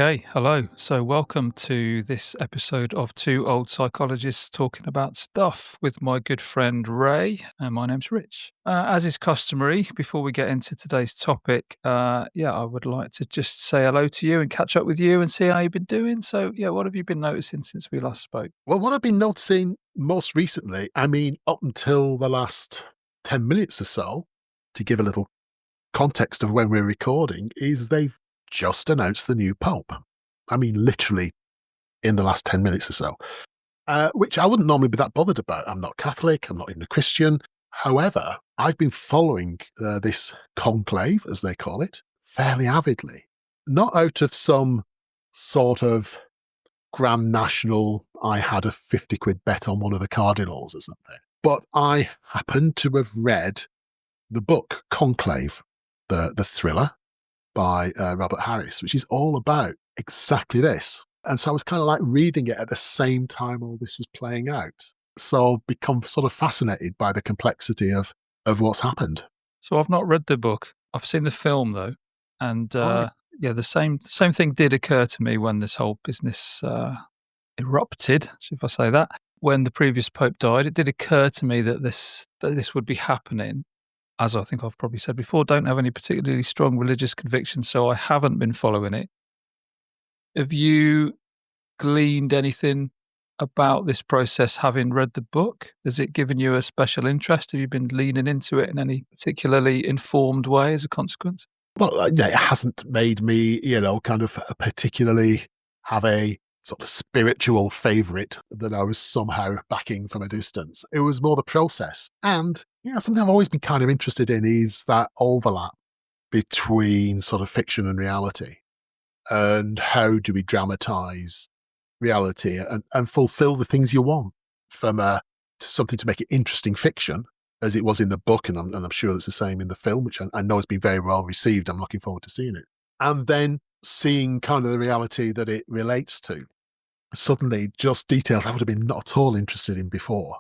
Okay, hello. So, welcome to this episode of Two Old Psychologists Talking About Stuff with my good friend Ray, and my name's Rich. As is customary, before we get into today's topic, I would like to just say hello to you and catch up with you and see how you've been doing. So, what have you been noticing since we last spoke? Well, what I've been noticing most recently, up until the last 10 minutes or so, to give a little context of when we're recording, is they've just announced the new Pope. Literally in the last 10 minutes or so, which I wouldn't normally be that bothered about. I'm not Catholic, I'm not even a Christian. However, I've been following this conclave, as they call it, fairly avidly. Not out of some sort of grand national, I had a 50 quid bet on one of the cardinals or something. But I happened to have read the book Conclave, the thriller by Robert Harris, which is all about exactly this. And so I was kind of like reading it at the same time all this was playing out. So become sort of fascinated by the complexity of what's happened. So, I've not read the book. I've seen the film though, and Right. the same thing did occur to me when this whole business erupted, if I say that. When the previous pope died, it did occur to me that this would be happening. As I think I've probably said before, don't have any particularly strong religious convictions, so I haven't been following it. Have you gleaned anything about this process having read the book? Has it given you a special interest? Have you been leaning into it in any particularly informed way as a consequence? Well, it hasn't made me, kind of particularly have a sort of spiritual favourite that I was somehow backing from a distance. It was more the process. And, something I've always been kind of interested in is that overlap between sort of fiction and reality. And how do we dramatise reality and fulfil the things you want from something to make it interesting fiction, as it was in the book, and I'm sure it's the same in the film, which I know has been very well received. I'm looking forward to seeing it. And then seeing kind of the reality that it relates to. Suddenly, just details I would have been not at all interested in before,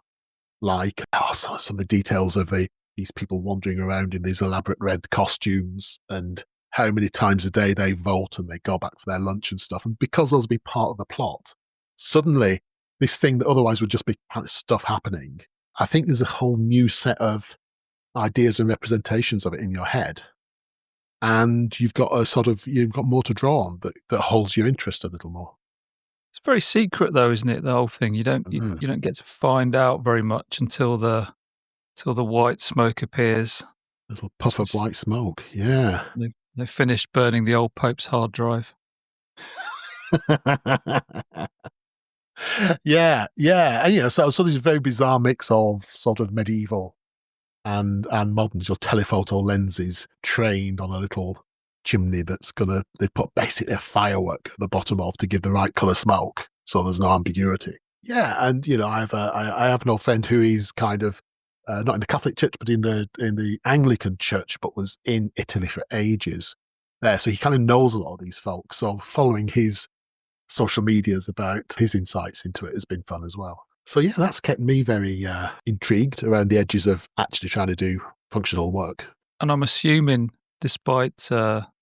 like some of the details of these people wandering around in these elaborate red costumes and how many times a day they vote and they go back for their lunch and stuff. And because those will be part of the plot, suddenly this thing that otherwise would just be kind of stuff happening, I think there's a whole new set of ideas and representations of it in your head. And you've got more to draw on that holds your interest a little more. It's very secret though, isn't it, the whole thing? You don't get to find out very much until the white smoke appears. Little puff of white smoke, yeah. They finished burning the old Pope's hard drive. Yeah. And, so there's a very bizarre mix of sort of medieval and modern. Your telephoto lenses trained on a little chimney they've put basically a firework at the bottom of to give the right colour smoke, so there's no ambiguity. Yeah, and I have an old friend who is kind of not in the Catholic Church, but in the Anglican Church, but was in Italy for ages there, so he kind of knows a lot of these folks. So following his social medias about his insights into it has been fun as well. So yeah, that's kept me very intrigued around the edges of actually trying to do functional work. And I'm assuming, despite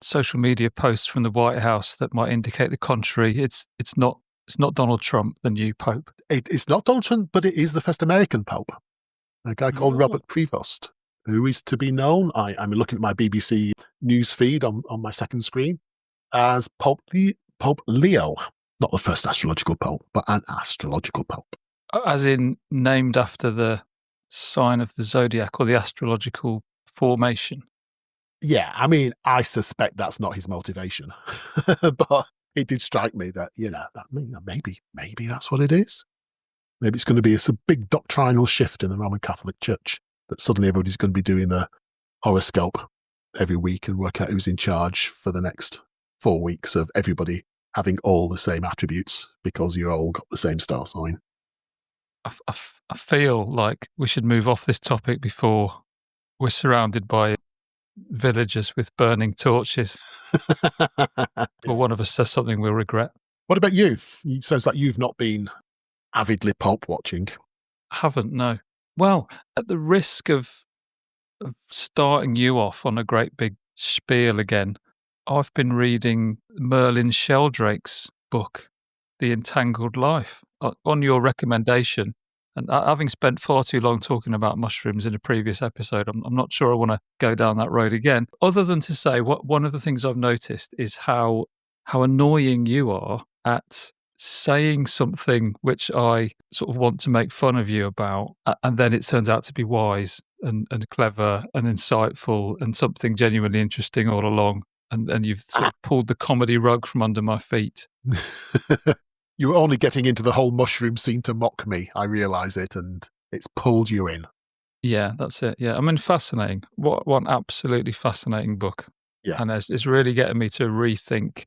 social media posts from the White House that might indicate the contrary, it's not Donald Trump, the new Pope. It's not Donald Trump, but it is the first American Pope, a guy called Robert Prevost, who is to be known, I'm looking at my BBC news feed on my second screen, as Pope Leo. Not the first astrological pope, but an astrological pope. As in named after the sign of the zodiac or the astrological formation. Yeah, I suspect that's not his motivation. But it did strike me that, maybe that's what it is. Maybe it's going to be a big doctrinal shift in the Roman Catholic Church, that suddenly everybody's going to be doing the horoscope every week and work out who's in charge for the next 4 weeks of everybody having all the same attributes because you all got the same star sign. I feel like we should move off this topic before we're surrounded by villagers with burning torches. Or one of us says something we'll regret. What about you? It sounds like you've not been avidly Pope watching. Haven't, no. Well, at the risk of starting you off on a great big spiel again, I've been reading Merlin Sheldrake's book, The Entangled Life, on your recommendation. And having spent far too long talking about mushrooms in a previous episode, I'm not sure I want to go down that road again. Other than to say, one of the things I've noticed is how annoying you are at saying something which I sort of want to make fun of you about, and then it turns out to be wise and clever and insightful and something genuinely interesting all along. And you've sort Ah. of pulled the comedy rug from under my feet. You were only getting into the whole mushroom scene to mock me. I realise it, and it's pulled you in. Yeah, that's it. Yeah, I mean, fascinating. What an absolutely fascinating book. Yeah. And it's really getting me to rethink.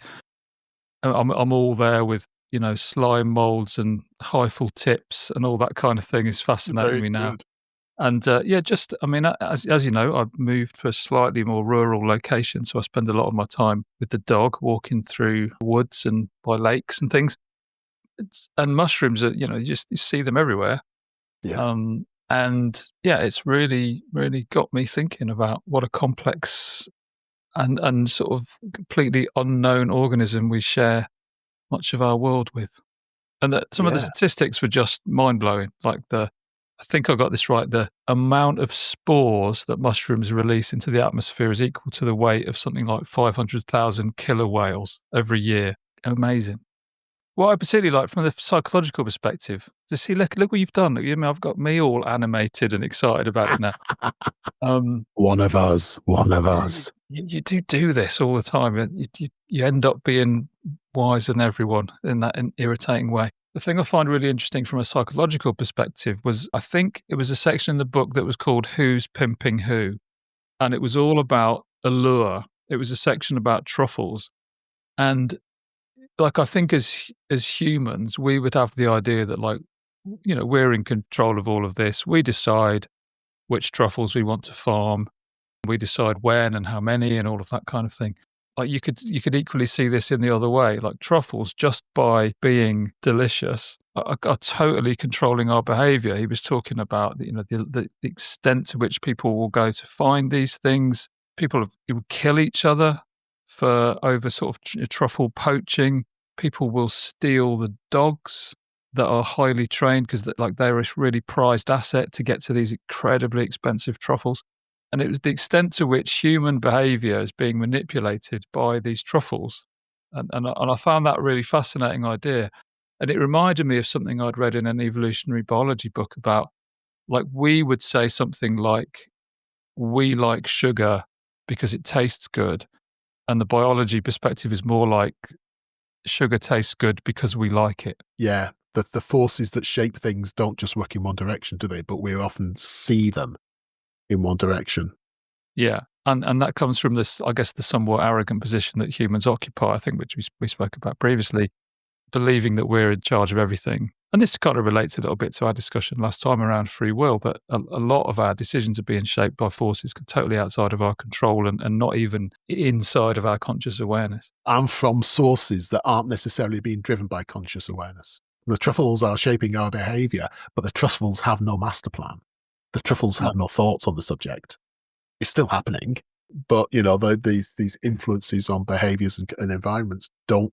I'm all there with, slime molds and Heifel tips and all that kind of thing is fascinating Very me now. good. And I mean, as you know, I've moved to a slightly more rural location, so I spend a lot of my time with the dog, walking through woods and by lakes and things. And mushrooms are, you see them everywhere. Yeah. And yeah, it's really, really got me thinking about what a complex and sort of completely unknown organism we share much of our world with. And that some of the Yeah. statistics were just mind blowing. I think I got this right. The amount of spores that mushrooms release into the atmosphere is equal to the weight of something like 500,000 killer whales every year. Amazing. What I particularly like from the psychological perspective, to see, look what you've done. I've got me all animated and excited about it now. One of us. One of us. You do this all the time. You end up being wiser than everyone in that irritating way. The thing I find really interesting from a psychological perspective was, I think it was a section in the book that was called Who's Pimping Who? And it was all about allure. It was a section about truffles. And I think as humans, we would have the idea that we're in control of all of this. We decide which truffles we want to farm. We decide when and how many and all of that kind of thing. Like you could equally see this in the other way. Like truffles, just by being delicious, are totally controlling our behaviour. He was talking about the extent to which people will go to find these things. People will kill each other for over sort of truffle poaching. People will steal the dogs that are highly trained because they're a really prized asset to get to these incredibly expensive truffles. And it was the extent to which human behaviour is being manipulated by these truffles. And I found that a really fascinating idea. And it reminded me of something I'd read in an evolutionary biology book about, we would say something like, we like sugar because it tastes good. And the biology perspective is more like, sugar tastes good because we like it. Yeah. The forces that shape things don't just work in one direction, do they? But we often see them in one direction. Yeah. And that comes from this, I guess, the somewhat arrogant position that humans occupy, I think, which we spoke about previously, believing that we're in charge of everything. And this kind of relates a little bit to our discussion last time around free will, that a lot of our decisions are being shaped by forces totally outside of our control and not even inside of our conscious awareness. And from sources that aren't necessarily being driven by conscious awareness. The truffles are shaping our behaviour, but the truffles have no master plan. The truffles have no thoughts on the subject. It's still happening, but these influences on behaviours and environments don't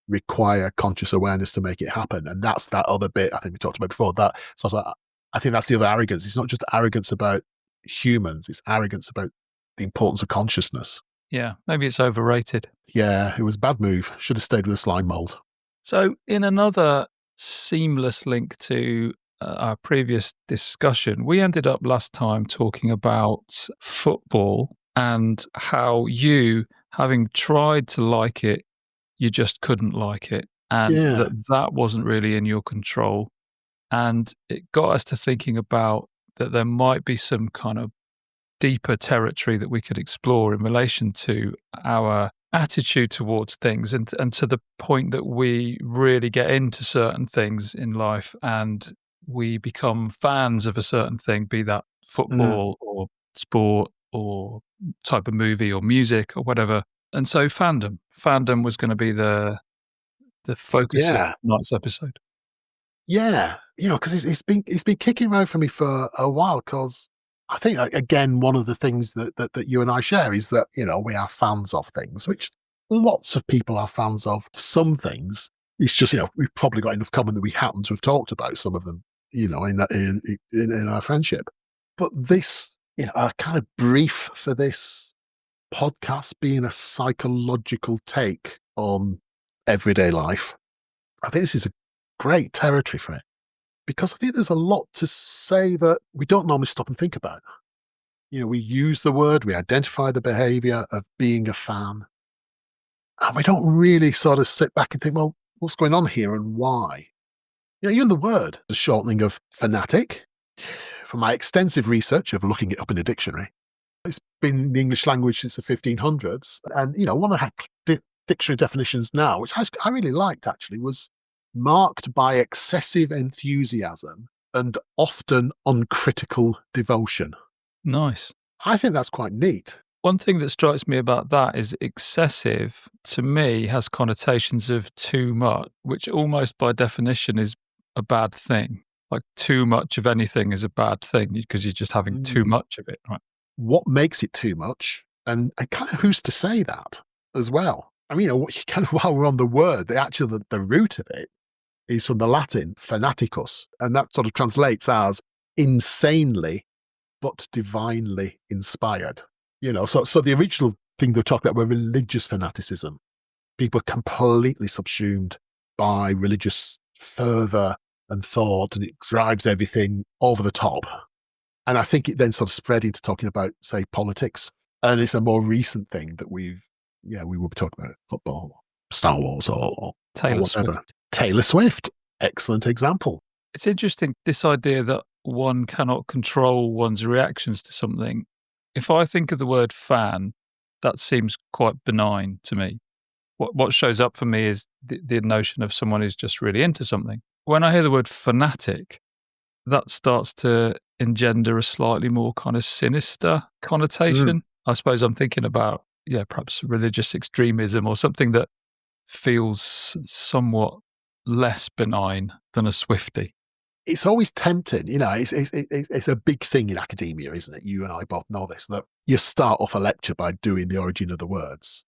require conscious awareness to make it happen. And that's that other bit I think we talked about before. That sort of, I think that's the other arrogance. It's not just arrogance about humans; it's arrogance about the importance of consciousness. Yeah, maybe it's overrated. Yeah, it was a bad move. Should have stayed with the slime mold. So, in another seamless link to our previous discussion, we ended up last time talking about football and how you, having tried to like it, you just couldn't like it, and Yeah. that wasn't really in your control. And it got us to thinking about that there might be some kind of deeper territory that we could explore in relation to our attitude towards things and to the point that we really get into certain things in life and we become fans of a certain thing, be that football or sport or type of movie or music or whatever. And so fandom was going to be the focus of Yeah. tonight's episode. Yeah. Because it's been kicking around for me for a while. Because I think again, one of the things that you and I share is that we are fans of things, which lots of people are fans of some things. It's just, we've probably got enough common that we happen to have talked about some of them, in our friendship. But this, a kind of brief for this podcast being a psychological take on everyday life, I think this is a great territory for it, because I think there's a lot to say that we don't normally stop and think about. We use the word, we identify the behavior of being a fan, and we don't really sort of sit back and think, well, what's going on here and why? Even the word, the shortening of fanatic, from my extensive research of looking it up in a dictionary, it's been in the English language since the 1500s. And, one of the dictionary definitions now, which I really liked actually, was marked by excessive enthusiasm and often uncritical devotion. Nice. I think that's quite neat. One thing that strikes me about that is excessive, to me, has connotations of too much, which almost by definition is a bad thing. Like too much of anything is a bad thing because you're just having too much of it, right? What makes it too much? And kind of who's to say that as well? I mean, kind of while we're on the word, the root of it is from the Latin fanaticus, and that sort of translates as insanely but divinely inspired. So the original thing they talked about were religious fanaticism. People completely subsumed by religious fervor and thought, and it drives everything over the top. And I think it then sort of spread into talking about, say, politics. And it's a more recent thing that we will be talking about football, Star Wars, or Taylor whatever. Swift. Taylor Swift, excellent example. It's interesting, this idea that one cannot control one's reactions to something. If I think of the word fan, that seems quite benign to me. What shows up for me is the notion of someone who's just really into something. When I hear the word fanatic, that starts to engender a slightly more kind of sinister connotation. I suppose I'm thinking about, perhaps religious extremism or something that feels somewhat less benign than a Swiftie. It's always tempting, it's a big thing in academia, isn't it? You and I both know this, that you start off a lecture by doing the origin of the words.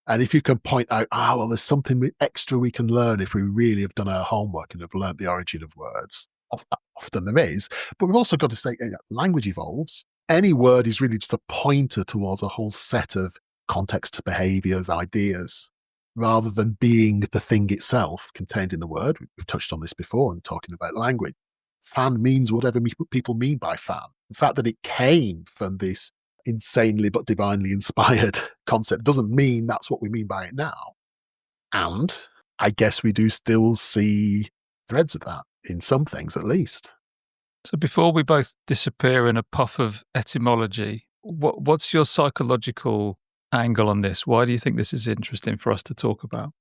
And if you can point out, there's something extra we can learn if we really have done our homework and have learned the origin of words. Often there is. But we've also got to say, language evolves. Any word is really just a pointer towards a whole set of context, behaviors, ideas, rather than being the thing itself contained in the word. We've touched on this before in talking about language. Fan means whatever people mean by fan. The fact that it came from this insanely but divinely inspired concept doesn't mean that's what we mean by it now. And I guess we do still see threads of that in some things, at least. So before we both disappear in a puff of etymology, what's your psychological angle on this? Why do you think this is interesting for us to talk about?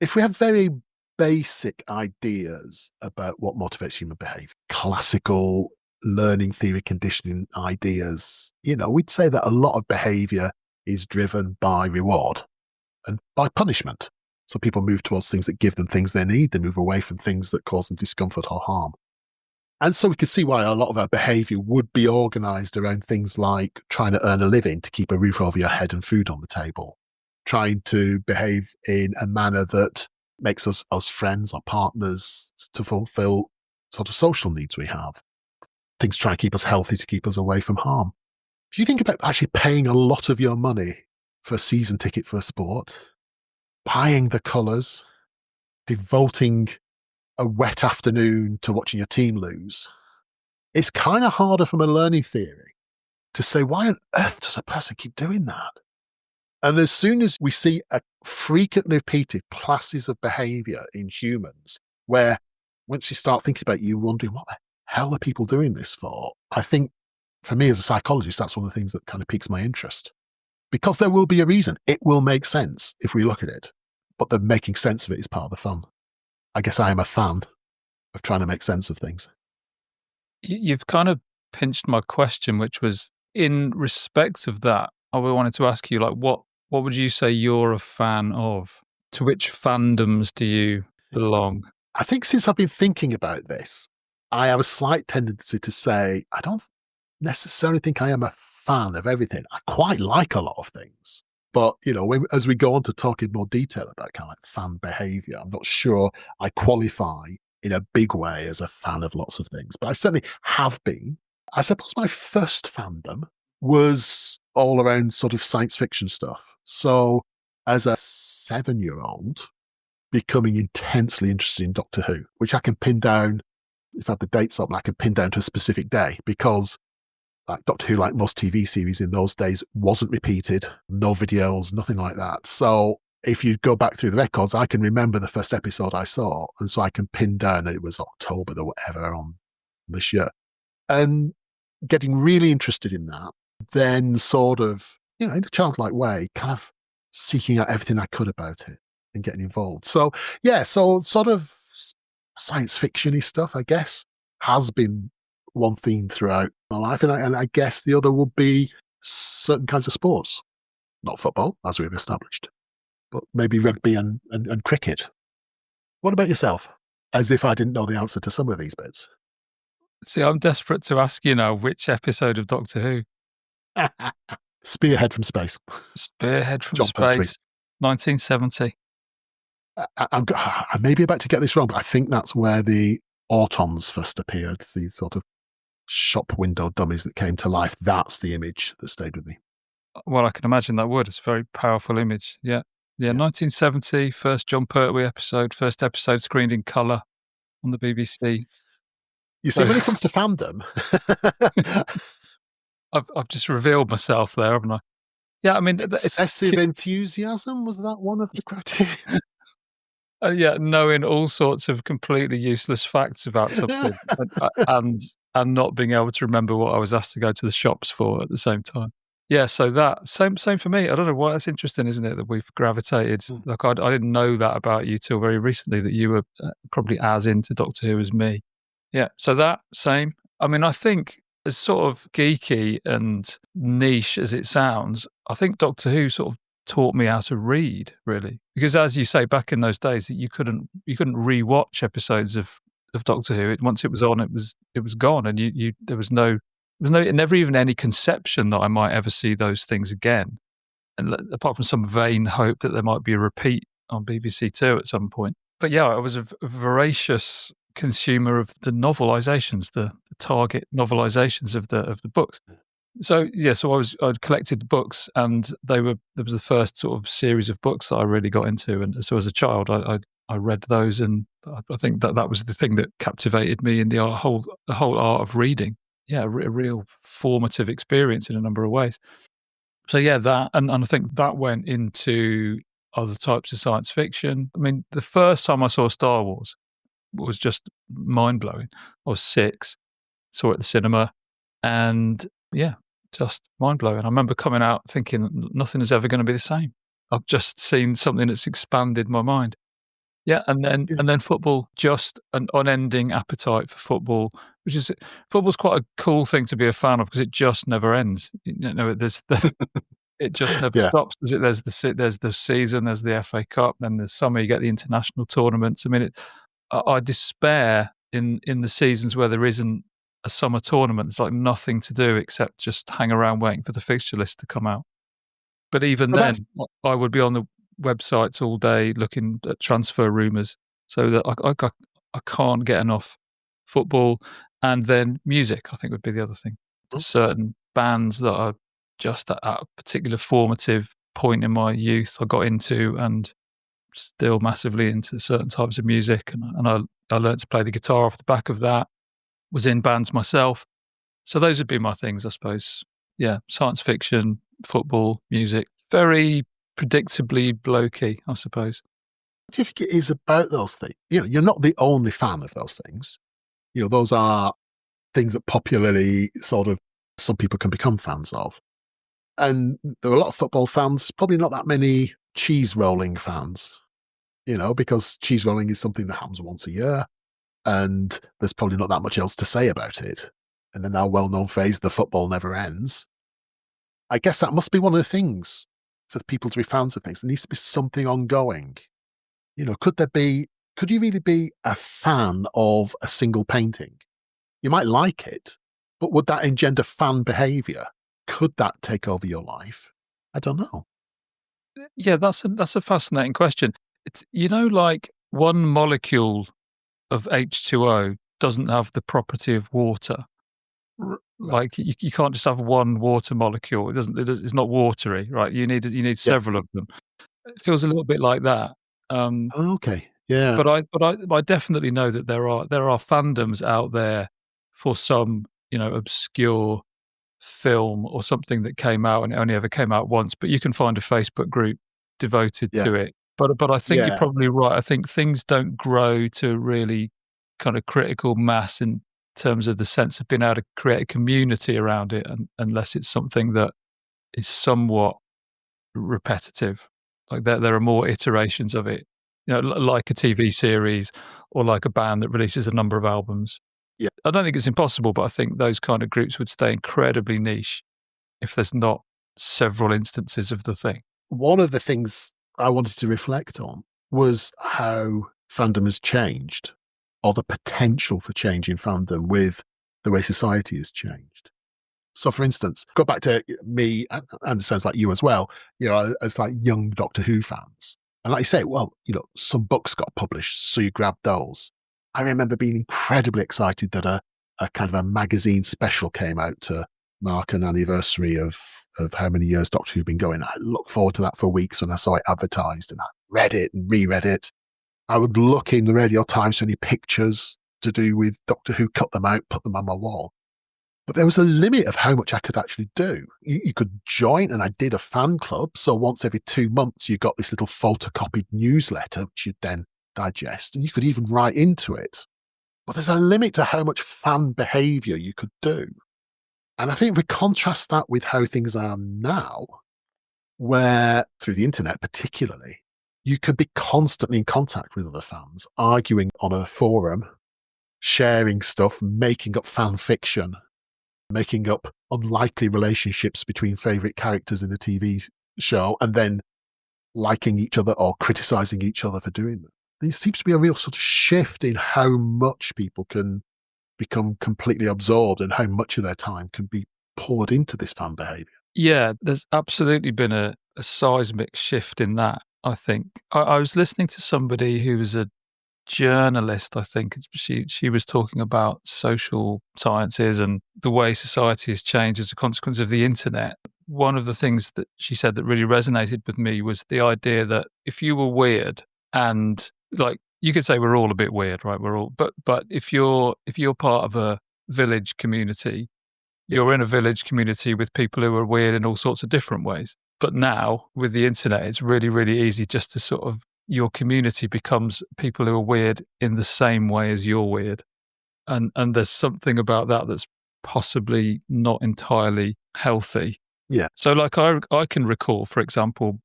If we have very basic ideas about what motivates human behavior, classical learning theory conditioning ideas, we'd say that a lot of behavior is driven by reward and by punishment. So people move towards things that give them things they need. They move away from things that cause them discomfort or harm. And so we can see why a lot of our behavior would be organized around things like trying to earn a living to keep a roof over your head and food on the table, trying to behave in a manner that makes us friends or partners to fulfill sort of social needs we have. Things try to keep us healthy, to keep us away from harm. If you think about actually paying a lot of your money for a season ticket for a sport, buying the colours, devoting a wet afternoon to watching your team lose, it's kind of harder from a learning theory to say, why on earth does a person keep doing that? And as soon as we see a frequently repeated classes of behaviour in humans, where once you start thinking about it, you're wondering, what the hell are people doing this for? I think for me as a psychologist, that's one of the things that kind of piques my interest. Because there will be a reason. It will make sense if we look at it. But the making sense of it is part of the fun. I guess I am a fan of trying to make sense of things. You've kind of pinched my question, which was in respect of that. I wanted to ask you, what would you say you're a fan of? To which fandoms do you belong? I think since I've been thinking about this, I have a slight tendency to say, I don't necessarily think I am a fan of everything. I quite like a lot of things. But, as we go on to talk in more detail about kind of like fan behavior, I'm not sure I qualify in a big way as a fan of lots of things, but I certainly have been. I suppose my first fandom was all around sort of science fiction stuff. So as a 7-year-old, becoming intensely interested in Doctor Who, which I can pin down, if I have the dates up, I can pin down to a specific day because like Doctor Who, like most TV series in those days, wasn't repeated, no videos, nothing like that. So if you go back through the records, I can remember the first episode I saw. And so I can pin down that it was October or whatever on this year. And getting really interested in that, then sort of, in a childlike way, kind of seeking out everything I could about it and getting involved. So, yeah, so sort of science fiction-y stuff, I guess, has been one theme throughout my life. And I guess the other would be certain kinds of sports. Not football, as we've established, but maybe rugby and cricket. What about yourself? As if I didn't know the answer to some of these bits. See, I'm desperate to ask you now which episode of Doctor Who. Spearhead from space. Spearhead from John Pertwee. Space, 1970. I may be about to get this wrong, but I think that's where the Autons first appeared, these sort of shop window dummies that came to life. That's the image that stayed with me. Well, I can imagine that would. It's a very powerful image. Yeah. 1970, first John Pertwee episode, first episode screened in colour on the BBC. You see, when it comes to fandom... I've just revealed myself there, haven't I? Yeah, I mean... Excessive enthusiasm, was that one of the criteria? Yeah, knowing all sorts of completely useless facts about something and not being able to remember what I was asked to go to the shops for at the same time. Yeah, so that same for me. I don't know why. That's interesting, isn't it? That we've gravitated. Like I didn't know that about you till very recently. That you were probably as into Doctor Who as me. Yeah, so that same. I mean, I think as sort of geeky and niche as it sounds, I think Doctor Who sort of taught me how to read, really, because as you say, back in those days, you couldn't rewatch episodes of Doctor Who. Once it was on, it was gone, and there was never even any conception that I might ever see those things again, and apart from some vain hope that there might be a repeat on BBC Two at some point. But yeah, I was a voracious consumer of the novelizations, the Target novelizations of the books. So yeah, I'd collected books, and there was the first sort of series of books that I really got into, and so as a child, I read those, and I think that was the thing that captivated me in the whole art of reading. Yeah, a real formative experience in a number of ways. So yeah, that and I think that went into other types of science fiction. I mean, the first time I saw Star Wars was just mind blowing. I was 6, saw it at the cinema, and yeah, just mind blowing. I remember coming out thinking nothing is ever going to be the same. I've just seen something that's expanded my mind. Yeah, and then football, just an unending appetite for football, which is football's quite a cool thing to be a fan of because it just never ends. It just never stops. There's the season, there's the FA Cup, then there's summer, you get the international tournaments. I mean, I despair in the seasons where there isn't a summer tournament. It's like nothing to do except just hang around waiting for the fixture list to come out. But even then, I would be on the websites all day looking at transfer rumours, so that I can't get enough football. And then music, I think, would be the other thing. There's certain bands that are just at a particular formative point in my youth I got into, and still massively into certain types of music. And I learned to play the guitar off the back of that, was in bands myself. So those would be my things, I suppose. Yeah, science fiction, football, music. Very predictably blokey, I suppose. What do you think it is about those things? You're not the only fan of those things. Those are things that popularly sort of some people can become fans of. And there are a lot of football fans, probably not that many cheese rolling fans, because cheese rolling is something that happens once a year, and there's probably not that much else to say about it. And the now well-known phrase, the football never ends. I guess that must be one of the things for people to be fans of things. There needs to be something ongoing. Could you really be a fan of a single painting? You might like it, but would that engender fan behaviour? Could that take over your life? I don't know. Yeah, that's a fascinating question. It's, like one molecule of H2O doesn't have the property of water. Right. Like you can't just have one water molecule. It's not watery, right? You need Yeah. several of them. It feels a little bit like that. Um, Okay. Yeah. but I definitely know that there are fandoms out there for some, obscure film or something that came out and it only ever came out once, but you can find a Facebook group devoted Yeah. to it. But I think you're Yeah. probably right. I think things don't grow to really kind of critical mass in terms of the sense of being able to create a community around it, unless it's something that is somewhat repetitive. Like there are more iterations of it, like a TV series or like a band that releases a number of albums. Yeah. I don't think it's impossible, but I think those kind of groups would stay incredibly niche if there's not several instances of the thing. One of the things I wanted to reflect on was how fandom has changed, or the potential for change in fandom with the way society has changed. So, for instance, go back to me, and it sounds like you as well, as like young Doctor Who fans. And like you say, well, some books got published, so you grabbed those. I remember being incredibly excited that a kind of a magazine special came out to mark an anniversary of how many years Doctor Who had been going. I looked forward to that for weeks when I saw it advertised, and I read it and reread it. I would look in the Radio Times for any pictures to do with Doctor Who, cut them out, put them on my wall. But there was a limit of how much I could actually do. You could join, and I did a fan club. So once every 2 months, you got this little photocopied newsletter, which you'd then digest, and you could even write into it. But there's a limit to how much fan behaviour you could do. And I think we contrast that with how things are now, where through the internet particularly, you could be constantly in contact with other fans, arguing on a forum, sharing stuff, making up fan fiction, making up unlikely relationships between favourite characters in a TV show, and then liking each other or criticising each other for doing them. There seems to be a real sort of shift in how much people can become completely absorbed and how much of their time can be poured into this fan behaviour. Yeah, there's absolutely been a seismic shift in that, I think. I was listening to somebody who was a journalist, I think. She was talking about social sciences and the way society has changed as a consequence of the internet. One of the things that she said that really resonated with me was the idea that if you were weird, and like you could say we're all a bit weird, right? We're all, but if you're part of a village community, Yeah, you're in a village community with people who are weird in all sorts of different ways. But now with the internet, it's really, really easy just to sort of, your community becomes people who are weird in the same way as you're weird. And there's something about that that's possibly not entirely healthy. yeah, So like I can recall, for example,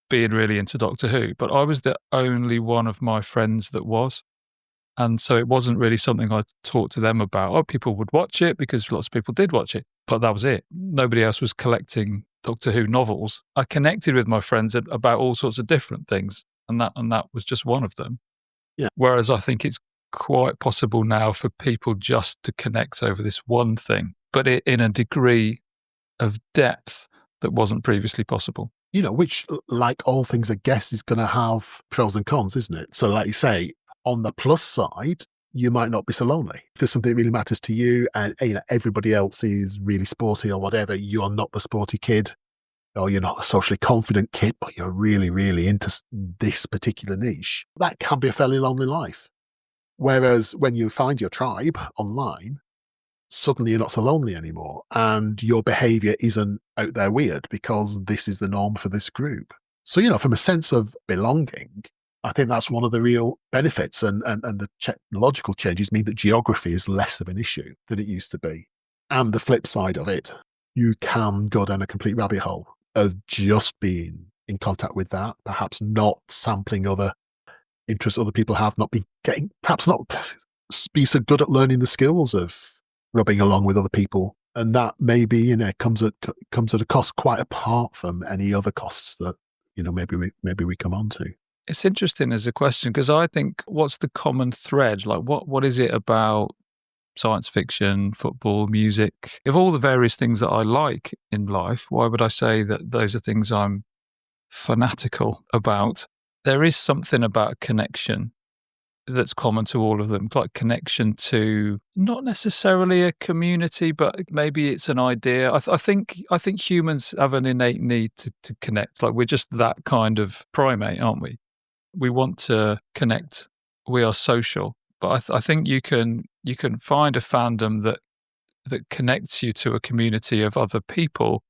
being really into Doctor Who, but I was the only one of my friends that was. And so it wasn't really something I talked to them about. Oh, people would watch it because lots of people did watch it, but that was it. Nobody else was collecting Doctor Who novels. I connected with my friends about all sorts of different things, and that was just one of them. yeah. Whereas I think it's quite possible now for people just to connect over this one thing, but in a degree of depth that wasn't previously possible. Which, like all things, I guess, is going to have pros and cons, isn't it? So, like you say, on the plus side, you might not be so lonely. If there's something that really matters to you and everybody else is really sporty or whatever, you're not the sporty kid, or you're not a socially confident kid, but you're really, really into this particular niche, that can be a fairly lonely life. Whereas when you find your tribe online, suddenly you're not so lonely anymore, and your behavior isn't out there weird because this is the norm for this group. So, from a sense of belonging, I think that's one of the real benefits, and the technological changes mean that geography is less of an issue than it used to be. And the flip side of it, you can go down a complete rabbit hole of just being in contact with that, perhaps not sampling other interests other people have, not be getting, perhaps not be so good at learning the skills of rubbing along with other people. And that maybe, comes at a cost quite apart from any other costs that, maybe we come on to. It's interesting as a question because I think, what's the common thread? Like what is it about science fiction, football, music? Of all the various things that I like in life, why would I say that those are things I'm fanatical about. There is something about connection that's common to all of them, like connection to not necessarily a community, but maybe it's an idea. I think humans have an innate need to connect. Like we're just that kind of primate, aren't we? We want to connect. We are social, but I think you can find a fandom that connects you to a community of other people,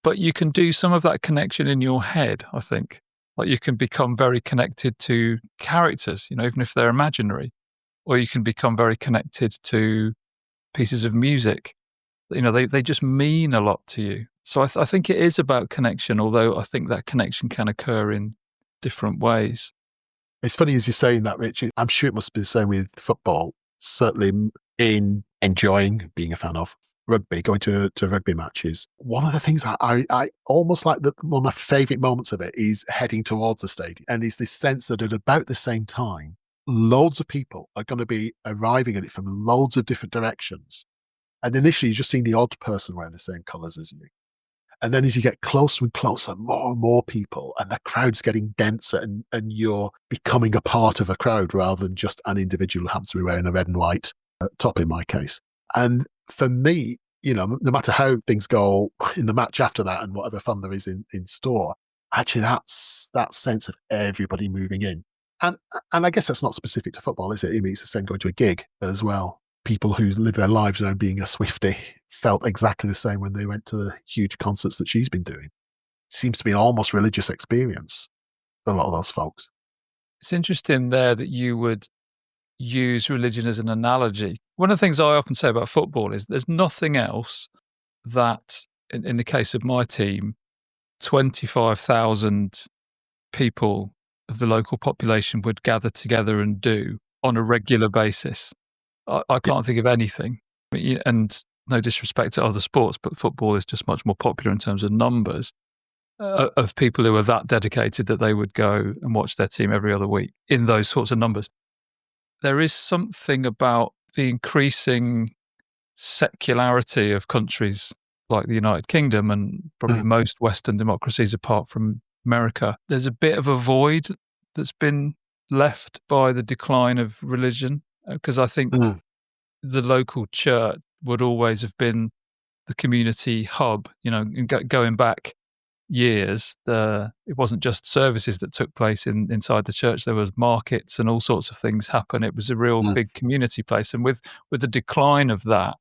but you can do some of that connection in your head. I think, like you can become very connected to characters, even if they're imaginary, or you can become very connected to pieces of music. They just mean a lot to you. So I think it is about connection, although I think that connection can occur in different ways. It's funny as you're saying that, Richard. I'm sure it must be the same with football. Certainly in enjoying being a fan of rugby, going to rugby matches. One of the things I almost like, one of my favourite moments of it is heading towards the stadium. And it's this sense that at about the same time, loads of people are going to be arriving at it from loads of different directions. And initially, you're just seeing the odd person wearing the same colours as you. And then as you get closer and closer, more and more people, and the crowd's getting denser, and you're becoming a part of a crowd rather than just an individual who happens to be wearing a red and white top in my case. And for me, no matter how things go in the match after that and whatever fun there is in store, actually that's that sense of everybody moving in. And I guess that's not specific to football, is it? I mean, it's the same going to a gig as well. People who live their lives around being a Swiftie felt exactly the same when they went to the huge concerts that she's been doing. It seems to be an almost religious experience for a lot of those folks. It's interesting there that you would use religion as an analogy. One of the things I often say about football is there's nothing else that, in the case of my team, 25,000 people of the local population would gather together and do on a regular basis. I Yeah. can't think of anything. And no disrespect to other sports, but football is just much more popular in terms of numbers of people who are that dedicated that they would go and watch their team every other week in those sorts of numbers. There is something about the increasing secularity of countries like the United Kingdom and probably Mm, most Western democracies apart from America. There's a bit of a void that's been left by the decline of religion, because I think mm, the local church would always have been the community hub, and going back years, it wasn't just services that took place inside the church. There was markets and all sorts of things happen. It was a real mm. big community place. And with the decline of that,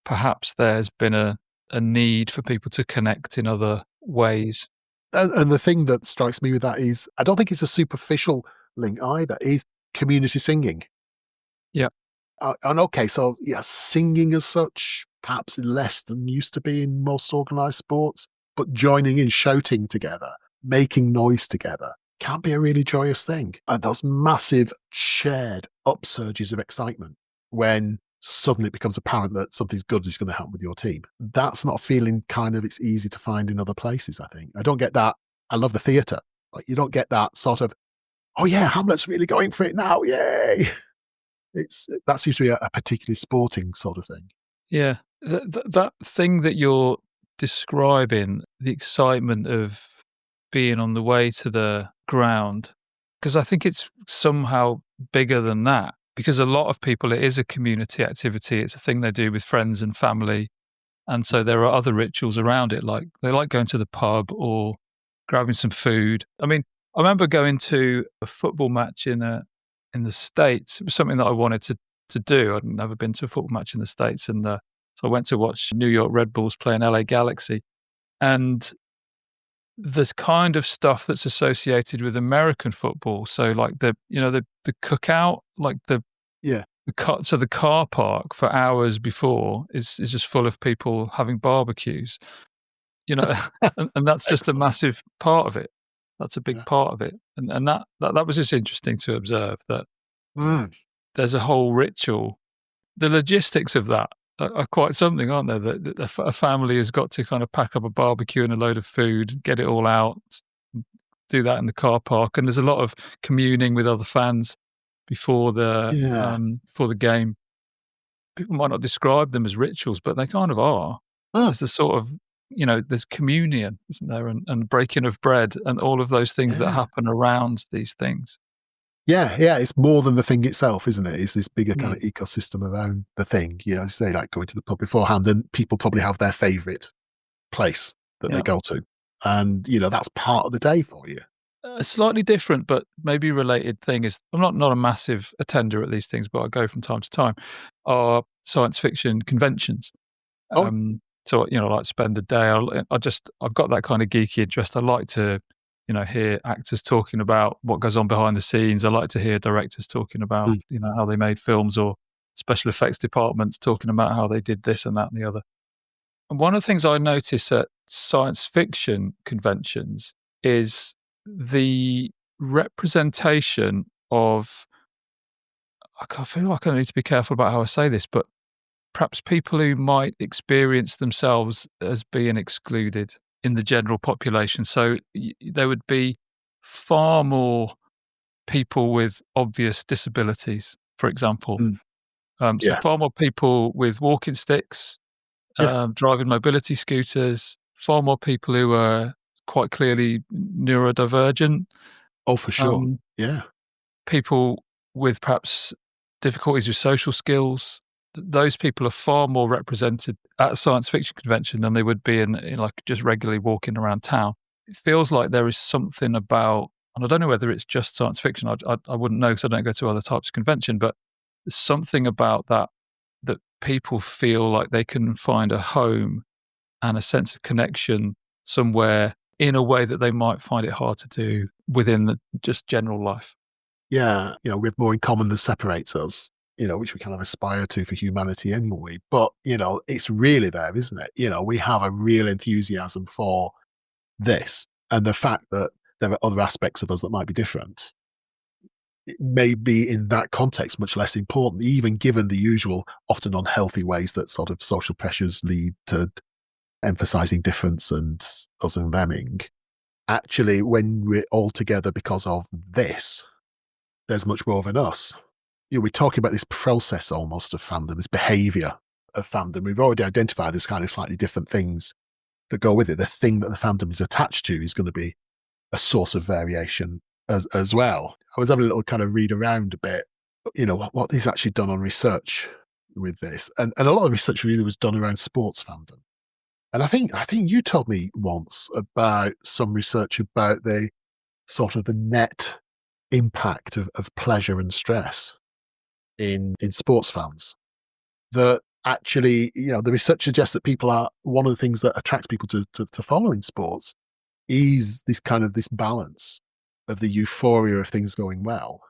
perhaps there's been a need for people to connect in other ways. And the thing that strikes me with that is, I don't think it's a superficial link either, is community singing. Yeah. And okay, so yeah, singing as such, perhaps less than used to be in most organised sports, but joining in, shouting together, making noise together can be a really joyous thing. And those massive shared upsurges of excitement when suddenly it becomes apparent that something's good is going to happen with your team. That's not a feeling it's easy to find in other places, I think. I don't get that. I love the theatre, but you don't get that sort of, oh yeah, Hamlet's really going for it now, yay! That seems to be a particularly sporting sort of thing. Yeah. That thing that you're describing, the excitement of being on the way to the ground, because I think it's somehow bigger than that. Because a lot of people, it is a community activity. It's a thing they do with friends and family. And so there are other rituals around it, like they like going to the pub or grabbing some food. I mean, I remember going to a football match in the States. It was something that I wanted to do. I'd never been to a football match in the States, and so I went to watch New York Red Bulls play in LA Galaxy. And this kind of stuff that's associated with American football. So like the cookout, like Yeah. so the car park for hours before is just full of people having barbecues, you know, and that's just a Excellent. massive part of it. That's a big Yeah. part of it. And that was just interesting to observe that Mm. there's a whole ritual. The logistics of that are quite something, aren't they? That a family has got to kind of pack up a barbecue and a load of food, get it all out, do that in the car park, and there's a lot of communing with other fans Yeah. before the game. People might not describe them as rituals, but they kind of are. Mm. It's the sort of there's communion, isn't there, and breaking of bread and all of those things that Yeah. happen around these things. Yeah, it's more than the thing itself, isn't it? It's this bigger kind of Mm. ecosystem around the thing. Say like going to the pub beforehand, and people probably have their favourite place that they Yeah. go to, and that's part of the day for you. A slightly different but maybe related thing is I'm not a massive attender at these things, but I go from time to time, are science fiction conventions. Oh, So, I like to spend the day. I've got that kind of geeky interest. I like to, hear actors talking about what goes on behind the scenes. I like to hear directors talking about, mm, how they made films, or special effects departments talking about how they did this and that and the other. And one of the things I notice at science fiction conventions is the representation of, I feel like I need to be careful about how I say this, but perhaps people who might experience themselves as being excluded in the general population. So there would be far more people with obvious disabilities, for example. mm, So yeah, far more people with walking sticks, yeah. driving mobility scooters, far more people who are quite clearly neurodivergent, Oh, for sure. um, Yeah, people with perhaps difficulties with social skills. Those people are far more represented at a science fiction convention than they would be in like just regularly walking around town. It feels like there is something about, and I don't know whether it's just science fiction. I wouldn't know because I don't go to other types of convention, but there's something about that people feel like they can find a home and a sense of connection somewhere in a way that they might find it hard to do within the just general life. yeah. We have more in common than separates us. Which we kind of aspire to for humanity anyway. But it's really there, isn't it? We have a real enthusiasm for this, and the fact that there are other aspects of us that might be different. It may be in that context much less important, even given the usual, often unhealthy ways that sort of social pressures lead to emphasizing difference and us and theming. Actually, when we're all together because of this, there's much more of an us. We're talking about this process almost of fandom, this behaviour of fandom. We've already identified this kind of slightly different things that go with it. The thing that the fandom is attached to is going to be a source of variation as well. I was having a little kind of read around a bit, what is actually done on research with this. And a lot of research really was done around sports fandom. And I think you told me once about some research about the sort of the net impact of pleasure and stress in sports fans. That actually, the research suggests that people are one of the things that attracts people to following sports is this balance of the euphoria of things going well,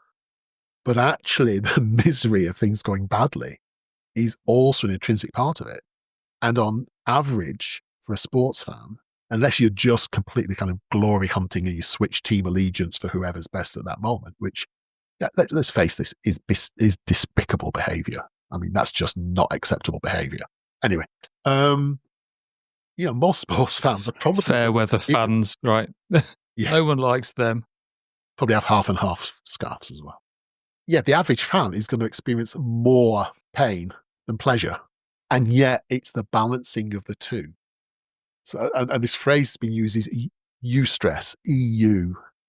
but actually the misery of things going badly is also an intrinsic part of it. And on average, for a sports fan, unless you're just completely kind of glory hunting and you switch team allegiance for whoever's best at that moment, which, yeah, let's face this, is despicable behavior. I mean, that's just not acceptable behavior. Anyway, most sports fans are probably, Fair weather fans, right? yeah, No one likes them. probably have half and half scarves as well. Yeah, the average fan is going to experience more pain than pleasure. And yet it's the balancing of the two. So, and this phrase has been used is eustress,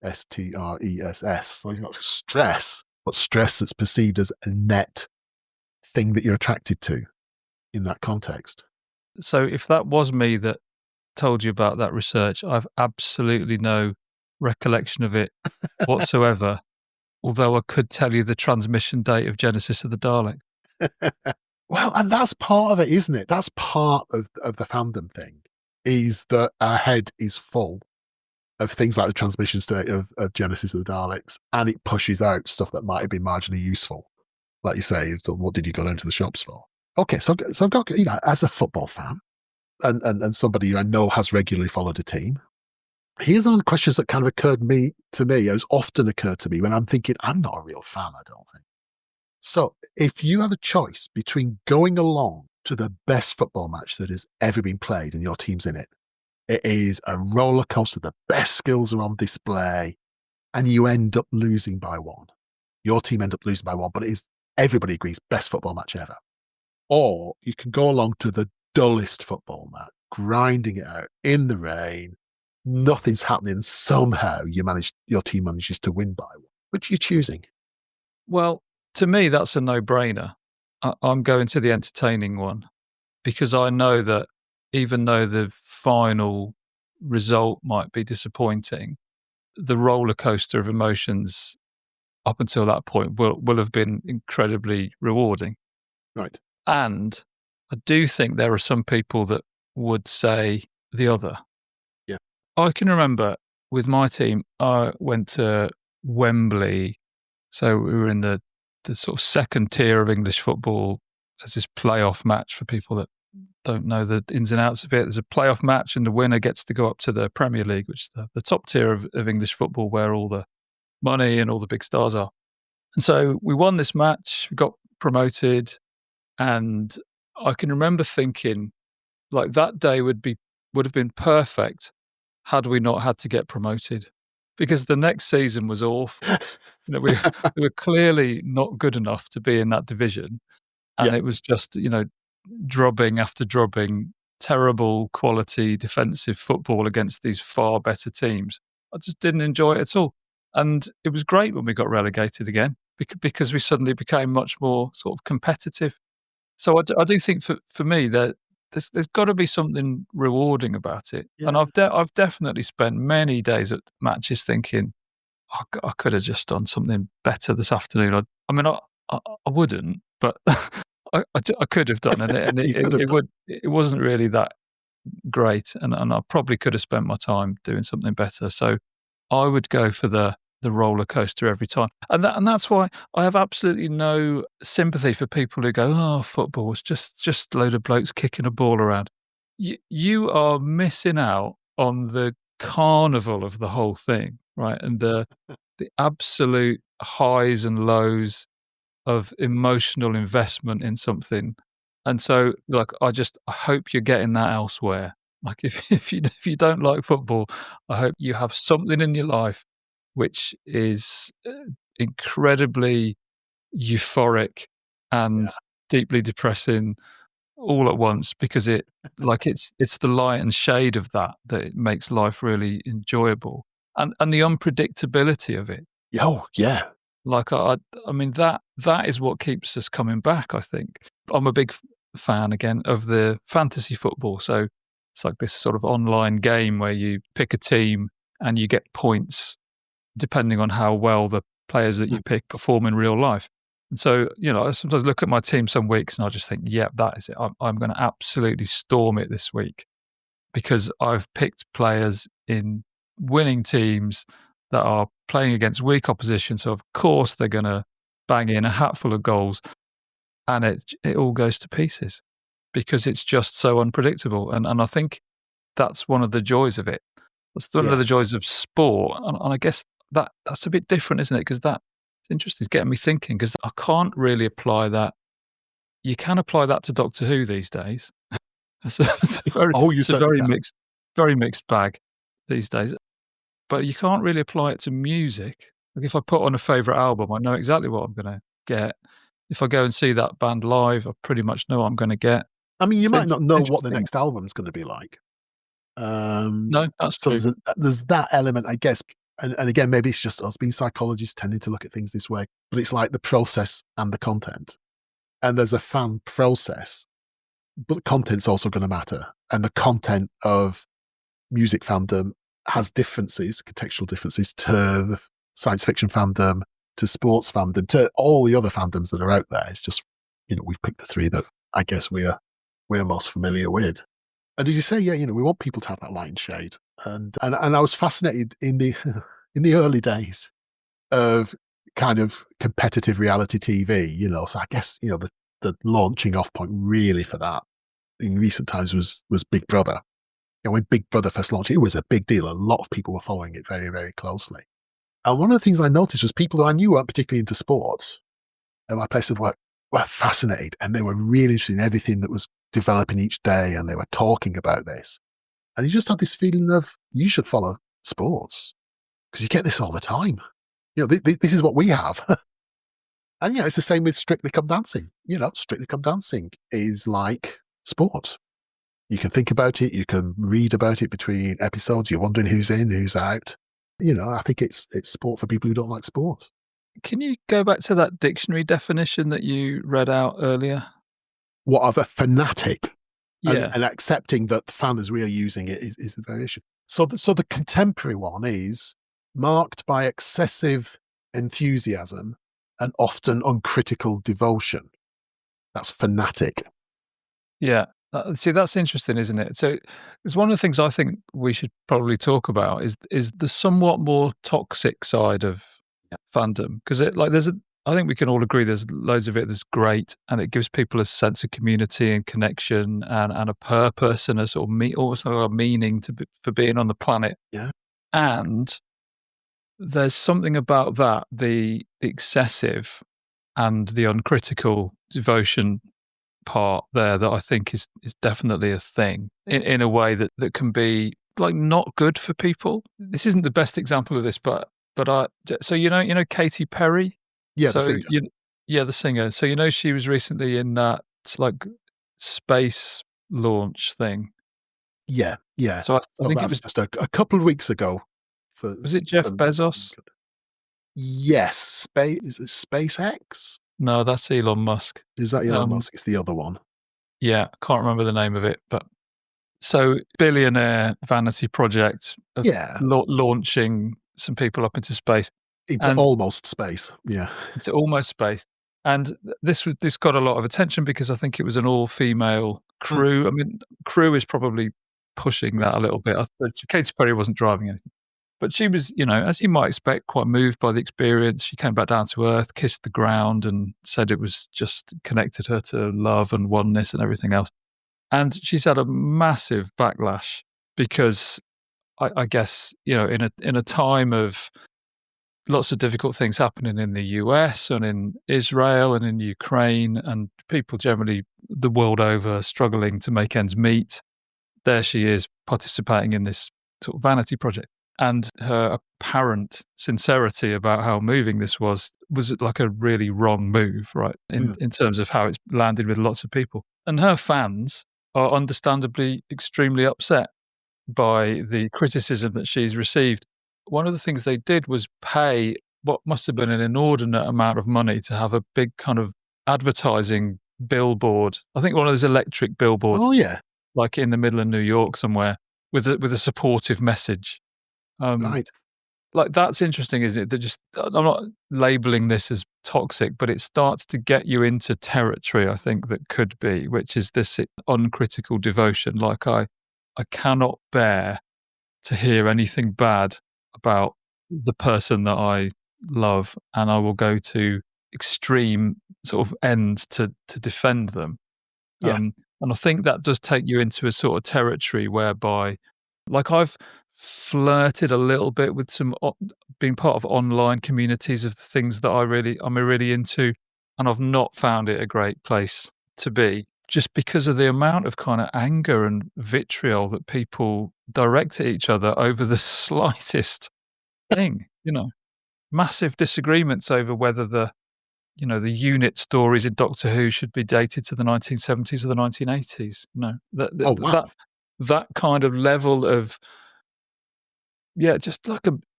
EUSTRESS. So you've got stress, but stress that's perceived as a net thing that you're attracted to in that context. So if that was me that told you about that research, I've absolutely no recollection of it whatsoever, although I could tell you the transmission date of Genesis of the Daleks. Well, and that's part of it, isn't it? That's part of the fandom thing, is that our head is full of things like the transmission state of Genesis of the Daleks, and it pushes out stuff that might have been marginally useful. Like you say, so what did you go down to the shops for? Okay, so I've got, as a football fan and somebody who I know has regularly followed a team, here's one of the questions that kind of to me, has often occurred to me when I'm thinking, I'm not a real fan, I don't think. So if you have a choice between going along to the best football match that has ever been played and your team's in it, it is a roller coaster, the best skills are on display, and you end up losing by one. Your team end up losing by one, but it is, everybody agrees, best football match ever. Or you can go along to the dullest football match grinding it out in the rain. Nothing's happening. Somehow your team manages to win by one. Which you're choosing. Well, to me, that's a no-brainer. I'm going to the entertaining one because I know that even though the final result might be disappointing, the roller coaster of emotions up until that point will have been incredibly rewarding. Right. And I do think there are some people that would say the other. Yeah. I can remember with my team, I went to Wembley. So we were in the sort of second tier of English football as this playoff match for people that don't know the ins and outs of it. There's a playoff match and the winner gets to go up to the Premier League, which is the top tier of English football where all the money and all the big stars are. And so we won this match, we got promoted, and I can remember thinking, like, that day would have been perfect had we not had to get promoted, because the next season was awful. We we were clearly not good enough to be in that division, Yeah. and it was just, drubbing after drubbing, terrible quality defensive football against these far better teams. I just didn't enjoy it at all. And it was great when we got relegated again because we suddenly became much more sort of competitive. So I do think for me that there's got to be something rewarding about it. And Yeah. I've definitely spent many days at matches thinking, I could have just done something better this afternoon. I wouldn't, but I could have done, and You could have done. it wasn't really that great, and I probably could have spent my time doing something better. So I would go for the roller coaster every time, and that's why I have absolutely no sympathy for people who go, "Oh, football is just a load of blokes kicking a ball around." You are missing out on the carnival of the whole thing, right? And the absolute highs and lows of emotional investment in something. And so, like, I hope you're getting that elsewhere. Like, if you don't like football, I hope you have something in your life which is incredibly euphoric Yeah. and deeply depressing all at once, because it's the light and shade of that it makes life really enjoyable, and the unpredictability of it. Oh, yeah. Like, I mean, that is what keeps us coming back, I think. I'm a big fan, again, of the fantasy football. So it's like this sort of online game where you pick a team and you get points depending on how well the players that you Mm. pick perform in real life. And so, I sometimes look at my team some weeks and I just think, yeah, that is it. I'm going to absolutely storm it this week because I've picked players in winning teams that are playing against weak opposition. So of course they're going to bang in a hatful of goals, and it all goes to pieces because it's just so unpredictable. And I think that's one of the joys of it. That's one of Yeah. the joys of sport. And I guess that's a bit different, isn't it? Because it's interesting. It's getting me thinking, because I can't really apply that. You can apply that to Doctor Who these days. Oh, you It's a certainly can. very mixed bag these days. But you can't really apply it to music. Like, if I put on a favourite album, I know exactly what I'm gonna get. If I go and see that band live, I pretty much know what I'm gonna get. I mean, you It's might not know what the interesting. next album's gonna be like. No, that's So true. there's that element, I guess, and again, maybe it's just us being psychologists tending to look at things this way, but it's like the process and the content. And there's a fan process, but the content's also gonna matter. And the content of music fandom has differences, contextual differences to the science fiction fandom, to sports fandom, to all the other fandoms that are out there. It's just, we've picked the three that I guess we're most familiar with. And as you say, yeah, we want people to have that light and shade. And I was fascinated in the in the early days of kind of competitive reality TV, So I guess, the launching off point really for that in recent times was Big Brother. When Big Brother first launched, it was a big deal. A lot of people were following it very, very closely. And one of the things I noticed was people who I knew weren't particularly into sports at my place of work were fascinated, and they were really interested in everything that was developing each day, and they were talking about this. And you just had this feeling of, you should follow sports because you get this all the time. This is what we have. And it's the same with Strictly Come Dancing. Strictly Come Dancing is like sport. You can think about it, you can read about it between episodes, you're wondering who's in, who's out. I think it's sport for people who don't like sport. Can you go back to that dictionary definition that you read out earlier? What of a fanatic? And, Yeah. and accepting that the fan as we are using it is the very issue. So the contemporary one is marked by excessive enthusiasm and often uncritical devotion. That's fanatic. Yeah. See, that's interesting, isn't it? So, it's one of the things I think we should probably talk about is the somewhat more toxic side of fandom because I think we can all agree there's loads of it that's great and it gives people a sense of community and connection and a purpose and a sort of almost like a meaning for being on the planet. Yeah. And there's something about that, the excessive and the uncritical devotion part there that I think is definitely a thing in a way that can be like not good for people. This isn't the best example of this, but so Katy Perry. Yeah, the So singer. yeah, the singer. So she was recently in that like space launch thing. Yeah, yeah. So I So think it that's just a couple of weeks ago. For was it Jeff for- Bezos? Yes, is it SpaceX? No, that's Elon Musk. Is that Elon Um, Musk? It's the other one. yeah, I can't remember the name of it, but so billionaire vanity project of Yeah, launching some people up into space into and almost space. Yeah. into almost space. And this got a lot of attention because I think it was an all-female Mm. crew. I mean, crew is probably pushing that a little bit. Katy Perry wasn't driving anything, but she was, as you might expect, quite moved by the experience. She came back down to earth, kissed the ground, and said it was just connected her to love and oneness and everything else. And she's had a massive backlash because I guess in a time of lots of difficult things happening in the US and in Israel and in Ukraine, and people generally the world over struggling to make ends meet. There she is participating in this sort of vanity project. And her apparent sincerity about how moving this was like a really wrong move, right? In terms of how it's landed with lots of people. And her fans are understandably extremely upset by the criticism that she's received. One of the things they did was pay what must have been an inordinate amount of money to have a big kind of advertising billboard. I think one of those electric billboards, Oh yeah. like in the middle of New York somewhere, with a supportive message. Right. Like that's interesting, isn't it? I'm not labeling this as toxic, but it starts to get you into territory, I think, that could be, which is this uncritical devotion. Like I cannot bear to hear anything bad about the person that I love, and I will go to extreme sort of ends to defend them. Yeah. And I think that does take you into a sort of territory whereby, like I've flirted a little bit with being part of online communities of the things that I'm really into, and I've not found it a great place to be just because of the amount of kind of anger and vitriol that people direct at each other over the slightest thing, massive disagreements over whether the unit stories in Doctor Who should be dated to the 1970s or the 1980s. Oh wow. That kind of level of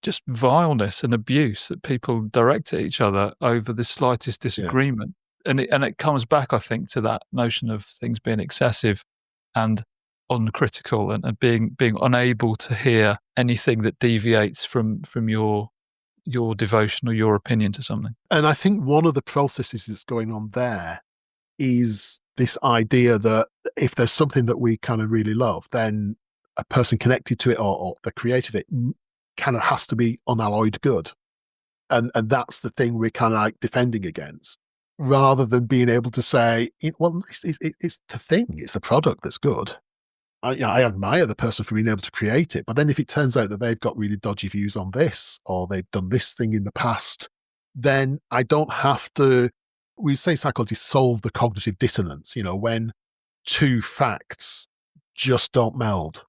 just vileness and abuse that people direct at each other over the slightest Yeah. disagreement. And it comes back, I think, to that notion of things being excessive and uncritical and being unable to hear anything that deviates from your devotion or your opinion to something. And I think one of the processes that's going on there is this idea that if there's something that we kind of really love, then a person connected to it or the creator of it kind of has to be unalloyed good. And that's the thing we're kind of like defending against, rather than being able to say, it's the thing, it's the product that's good. I admire the person for being able to create it. But then if it turns out that they've got really dodgy views on this, or they've done this thing in the past, then I don't have to, we say psychologists solve the cognitive dissonance, when two facts just don't meld,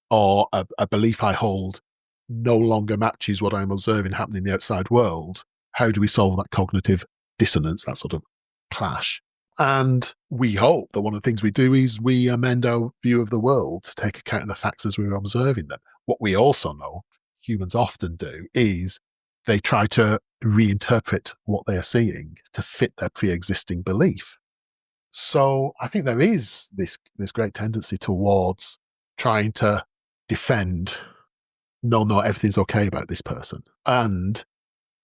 or a belief I hold no longer matches what I'm observing happening in the outside world. How do we solve that cognitive dissonance, that sort of clash? And we hope that one of the things we do is we amend our view of the world to take account of the facts as we're observing them. What we also know humans often do is they try to reinterpret what they are seeing to fit their pre-existing belief. So I think there is this great tendency towards trying to defend, no, everything's okay about this person. And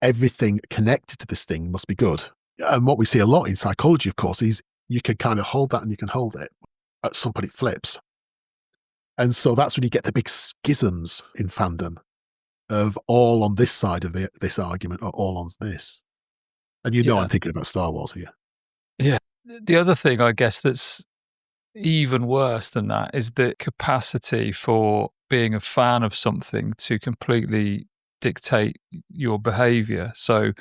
everything connected to this thing must be good. And what we see a lot in psychology, of course, is you can kind of hold that and you can hold it. At some point it flips. And so that's when you get the big schisms in fandom of all on this side of this argument or all on this. And Yeah. I'm thinking about Star Wars here. Yeah. The other thing, I guess, that's even worse than that is the capacity for being a fan of something to completely dictate your behavior. So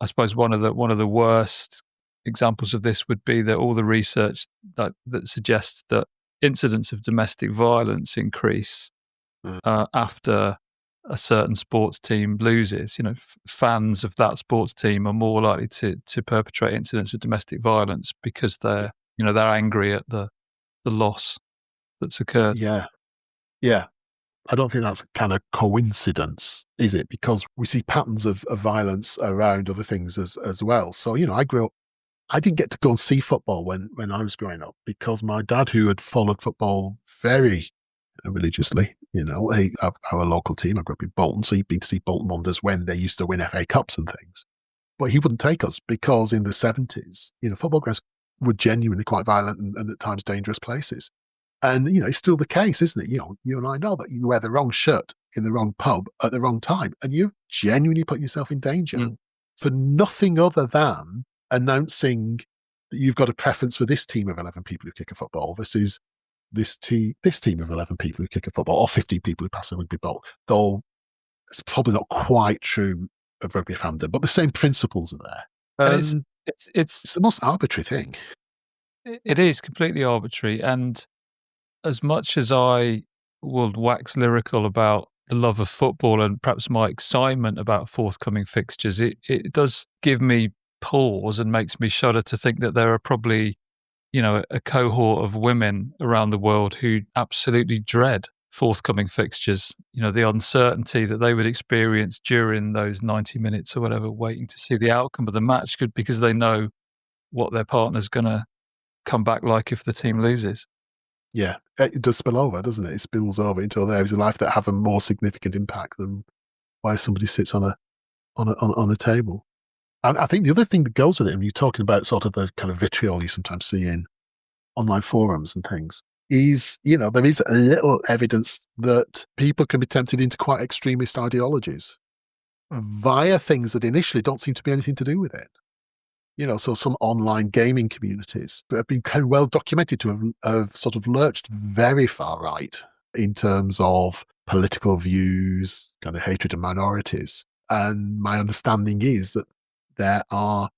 I suppose one of the worst examples of this would be that all the research that suggests that incidents of domestic violence increase Mm. after a certain sports team loses. You know, fans of that sports team are more likely to perpetrate incidents of domestic violence because they're they're angry at the loss that's occurred. Yeah. Yeah. I don't think that's a kind of coincidence, is it? Because we see patterns of violence around other things as well. So, I grew up, I didn't get to go and see football when I was growing up because my dad, who had followed football very religiously, our local team, I grew up in Bolton, so he'd been to see Bolton Wanderers when they used to win FA Cups and things. But he wouldn't take us because in the 70s, football grounds were genuinely quite violent and at times dangerous places. And, it's still the case, isn't it? You and I know that you wear the wrong shirt in the wrong pub at the wrong time, and you genuinely put yourself in danger for nothing other than announcing that you've got a preference for this team of 11 people who kick a football versus this team of 11 people who kick a football, or 15 people who pass a rugby ball. Though it's probably not quite true of rugby fandom, but the same principles are there. And And it's the most arbitrary thing. it is completely arbitrary. And as much as I will wax lyrical about the love of football and perhaps my excitement about forthcoming fixtures, it does give me pause and makes me shudder to think that there are probably, a cohort of women around the world who absolutely dread forthcoming fixtures. The uncertainty that they would experience during those 90 minutes or whatever, waiting to see the outcome of the match, because they know what their partner's going to come back like if the team loses. Yeah, it does spill over, doesn't it? It spills over into other areas of life that have a more significant impact than why somebody sits on a table. And I think the other thing that goes with it, when you're talking about sort of the kind of vitriol you sometimes see in online forums and things, is, there is a little evidence that people can be tempted into quite extremist ideologies via things that initially don't seem to be anything to do with it. So some online gaming communities that have been kind of well documented to have sort of lurched very far right in terms of political views, kind of hatred of minorities. And my understanding is that there are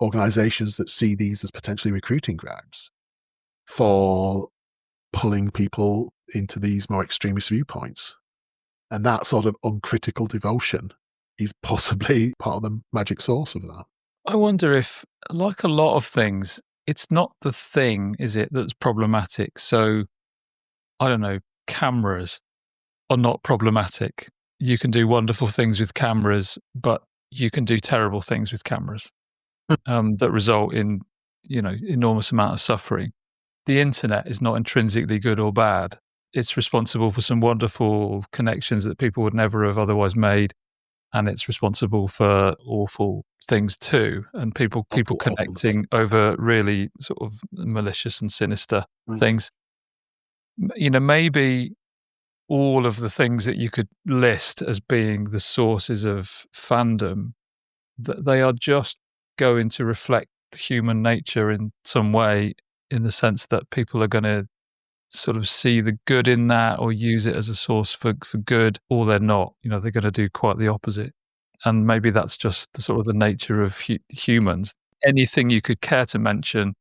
organizations that see these as potentially recruiting grounds for pulling people into these more extremist viewpoints. And that sort of uncritical devotion is possibly part of the magic source of that. I wonder if, like a lot of things, it's not the thing, is it, that's problematic? So, I don't know, cameras are not problematic. You can do wonderful things with cameras, but you can do terrible things with cameras that result in, enormous amount of suffering. The internet is not intrinsically good or bad. It's responsible for some wonderful connections that people would never have otherwise made. And it's responsible for awful things too, and people connecting over really sort of malicious and sinister things. Maybe all of the things that you could list as being the sources of fandom, that they are just going to reflect human nature in some way, in the sense that people are going to sort of see the good in that or use it as a source for good, or they're not. They're going to do quite the opposite. And maybe that's just the sort of the nature of humans. Anything you could care to mention,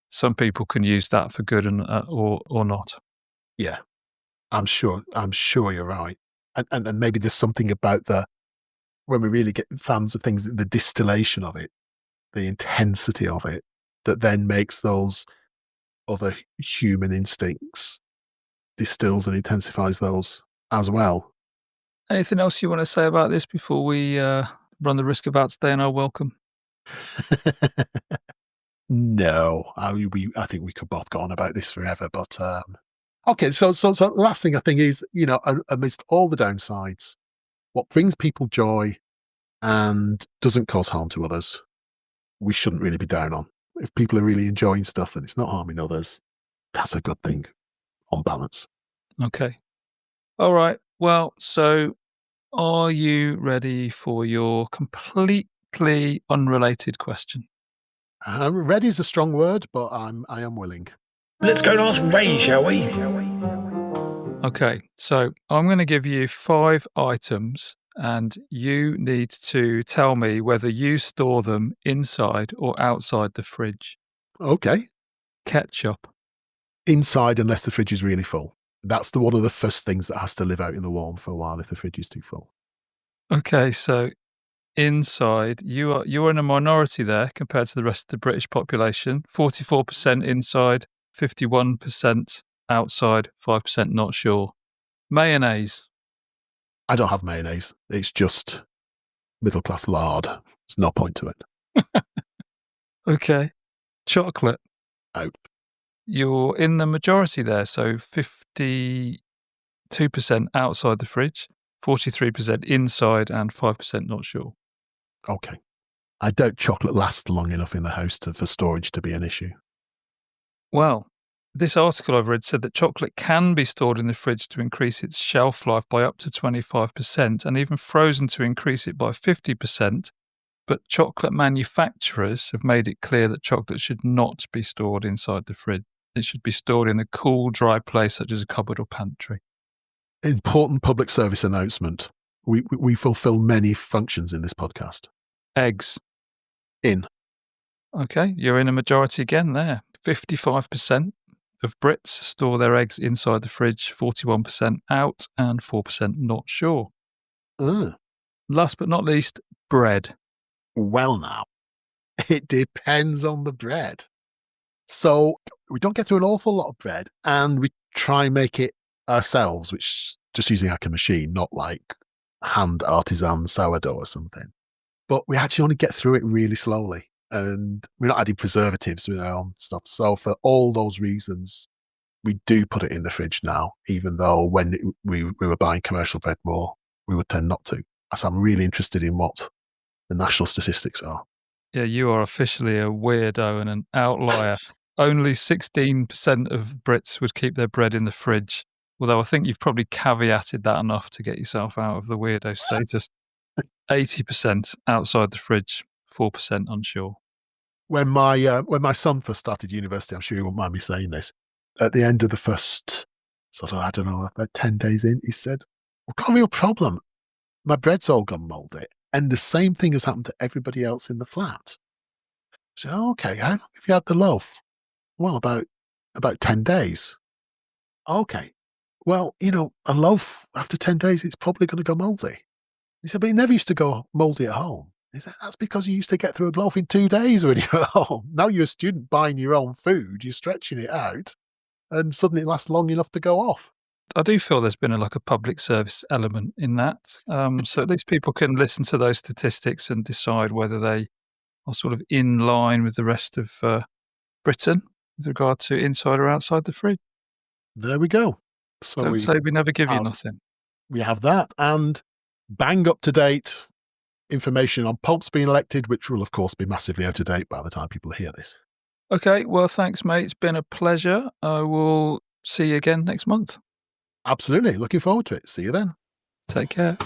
some people can use that for good and or not. Yeah, I'm sure you're right. And maybe there's something about when we really get fans of things, the distillation of it, the intensity of it, that then makes those other human instincts, distills and intensifies those as well. Anything else you want to say about this before we run the risk of outstaying our welcome? No, I think we could both go on about this forever. But okay, so the last thing I think is, amidst all the downsides, what brings people joy and doesn't cause harm to others, we shouldn't really be down on. If people are really enjoying stuff and it's not harming others, that's a good thing on balance. Okay. All right. Well, so are you ready for your completely unrelated question? Ready is a strong word, but I am willing. Let's go and ask Ray, shall we? Okay, so I'm going to give you 5 items and you need to tell me whether you store them inside or outside the fridge. Okay. Ketchup. Inside, unless the fridge is really full. That's one of the first things that has to live out in the warm for a while if the fridge is too full. Okay, so inside, you're in a minority there compared to the rest of the British population. 44% inside, 51% outside, 5% not sure. Mayonnaise. I don't have mayonnaise. It's just middle class lard. There's no point to it. Okay. Chocolate. Out. You're in the majority there, so 52% outside the fridge, 43% inside, and 5% not sure. Okay. I doubt chocolate lasts long enough in the house for storage to be an issue. Well, this article I've read said that chocolate can be stored in the fridge to increase its shelf life by up to 25% and even frozen to increase it by 50%. But chocolate manufacturers have made it clear that chocolate should not be stored inside the fridge. It should be stored in a cool, dry place such as a cupboard or pantry. Important public service announcement. We fulfill many functions in this podcast. Eggs. In. Okay, you're in a majority again there. 55% of Brits store their eggs inside the fridge, 41% out, and 4% not sure. Last but not least, bread. Well, now, it depends on the bread. So we don't get through an awful lot of bread, and we try and make it ourselves, which just using like a machine, not like hand artisan sourdough or something. But we actually only get through it really slowly, and we're not adding preservatives with our own stuff. So for all those reasons, we do put it in the fridge now, even though when we were buying commercial bread more, we would tend not to. So I'm really interested in what the national statistics are. Yeah, you are officially a weirdo and an outlier. Only 16% of Brits would keep their bread in the fridge, although I think you've probably caveated that enough to get yourself out of the weirdo status. 80% outside the fridge, 4% unsure. When my son first started university, I'm sure you won't mind me saying this, at the end of the first sort of, I don't know, about 10 days in, he said, "I've got a real problem. My bread's all gone mouldy. And the same thing has happened to everybody else in the flat." I said, "Oh, okay, how long have you had the loaf?" "Well, about 10 days. "Okay. Well, a loaf after 10 days, it's probably going to go mouldy." He said, "But it never used to go mouldy at home." He said, "That's because you used to get through a loaf in 2 days when you're at home. Now you're a student buying your own food, you're stretching it out, and suddenly it lasts long enough to go off." I do feel there's been a public service element in that. So at least people can listen to those statistics and decide whether they are sort of in line with the rest of Britain with regard to inside or outside the fridge. There we go. So Don't say we never give you have- nothing. we have that, and bang up to date information on popes being elected, which will of course be massively out of date by the time people hear this. Okay, well, thanks, mate. It's been a pleasure. I will see you again next month. Absolutely. Looking forward to it. See you then. Take care.